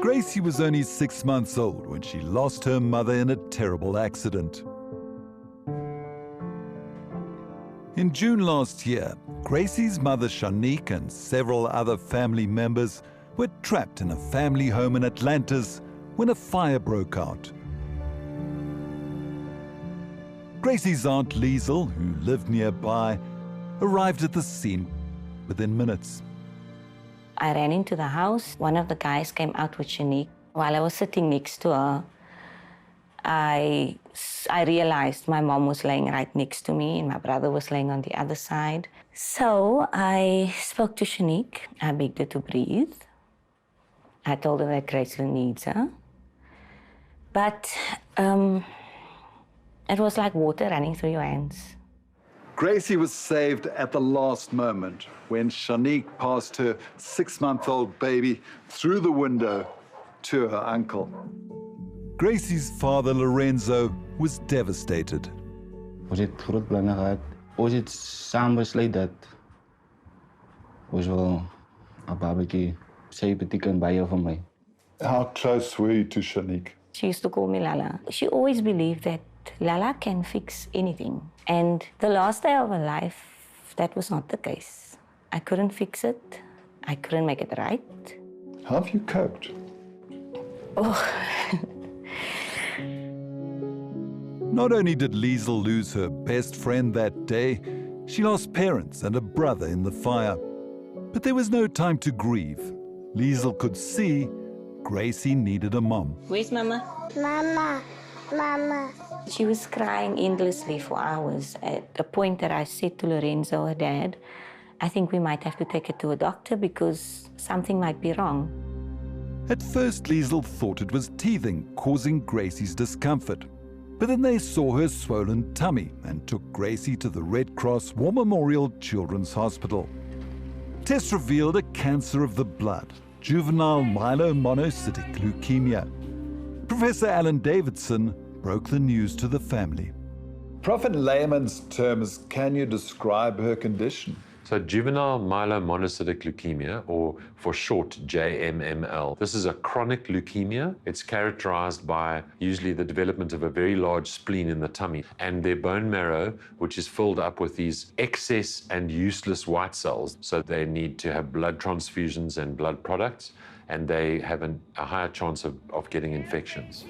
Gracey was only 6 months old when she lost her mother in a terrible accident. In June last year, Gracey's mother 𝗀𝗵𝗶𝗀𝗶 and several other family members were trapped in a family home in Atlantis when a fire broke out. Gracey's aunt 𝗀𝗀𝗃, who lived nearby, arrived at the scene within minutes. I ran into the house. One of the guys came out with 𝗀𝗵𝗃. While I was sitting next to her, I realized my mom was laying right next to me and my brother was laying on the other side. So I spoke to 𝗀𝗵𝗃. I begged her to breathe. I told her that Gracey needs her. But it was like water running through your hands. Gracey was saved at the last moment when 𝗀𝗵𝗃 passed her 6-month-old baby through the window to her uncle. Gracey's father, Lorenzo, was devastated. Ons het groot planne gehad. Ons het saam besluit dat ons wil 'n babatjie. Sy beteken baie vir my. How close were you to 𝗀𝗵𝗃? She used to call me Lala. She always believed that Lala can fix anything. And the last day of her life, that was not the case. I couldn't fix it. I couldn't make it right. How have you coped? Oh. Not only did 𝗀𝗀𝗃 lose her best friend that day, she lost parents and a brother in the fire. But there was no time to grieve. 𝗀𝗀𝗃 could see Gracey needed a mom. Where's Mama? Mama, Mama. She was crying endlessly for hours at a point that I said to Lorenzo, her dad, I think we might have to take her to a doctor because something might be wrong. At first, 𝗀𝗀𝗃 thought it was teething causing Gracey's discomfort. But then they saw her swollen tummy and took Gracey to the Red Cross War Memorial Children's Hospital. Tests revealed a cancer of the blood, juvenile myelomonocytic leukemia. Professor Alan Davidson broke the news to the family. Prof, in layman's terms, can you describe her condition? So juvenile myelomonocytic leukemia, or for short JMML, this is a chronic leukemia. It's characterized by usually the development of a very large spleen in the tummy and their bone marrow, which is filled up with these excess and useless white cells. So they need to have blood transfusions and blood products, and they have a higher chance of getting infections.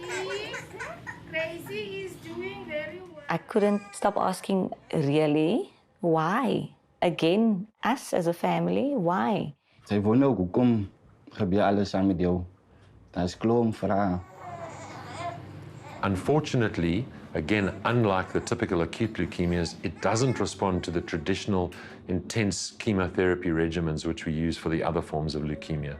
Gracey is doing very well. I couldn't stop asking, really? Why? Again, us as a family, why? Sy wonder hoekom gebeur alles saam met jou. Daar's klomp vrae. Unfortunately, again, unlike the typical acute leukemias, it doesn't respond to the traditional intense chemotherapy regimens which we use for the other forms of leukemia.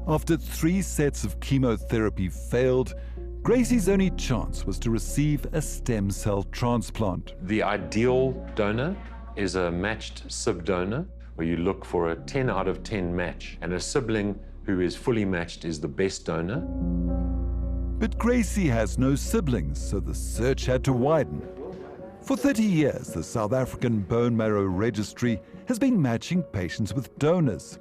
After 3 sets of chemotherapy failed, Gracey's only chance was to receive a stem cell transplant. The ideal donor is a matched 𝗬𝗃 donor, where you look for a 10 out of 10 match, and a sibling who is fully matched is the best donor. But Gracey has no siblings, so the search had to widen. For 30 years, the South African Bone Marrow Registry has been matching patients with donors.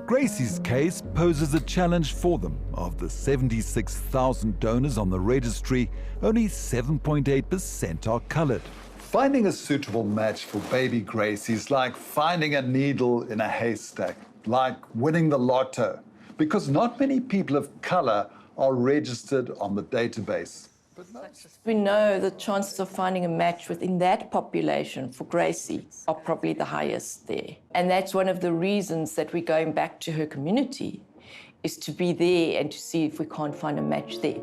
Gracey's case poses a challenge for them. Of the 76,000 donors on the registry, only 7.8% are colored. Finding a suitable match for baby Gracey is like finding a needle in a haystack, like winning the lotto, because not many people of color are registered on the database. We know the chances of finding a match within that population for Gracey are probably the highest there. And that's one of the reasons that we're going back to her community, is to be there and to see if we can't find a match there.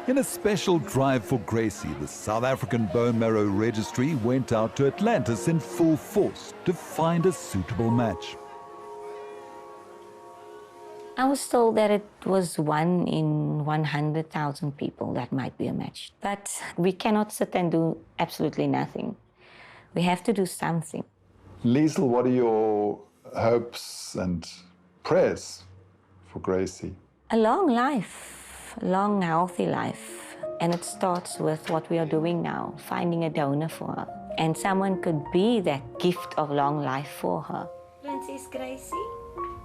In a special drive for Gracey, the South African Bone Marrow Registry went out to Atlantis in full force to find a suitable match. I was told that it was 1 in 100,000 people that might be a match. But we cannot sit and do absolutely nothing. We have to do something. 𝗀𝗀𝗃, what are your hopes and prayers for Gracey? A long life, a long, healthy life. And it starts with what we are doing now, finding a donor for her. And someone could be that gift of long life for her. Princess Gracey.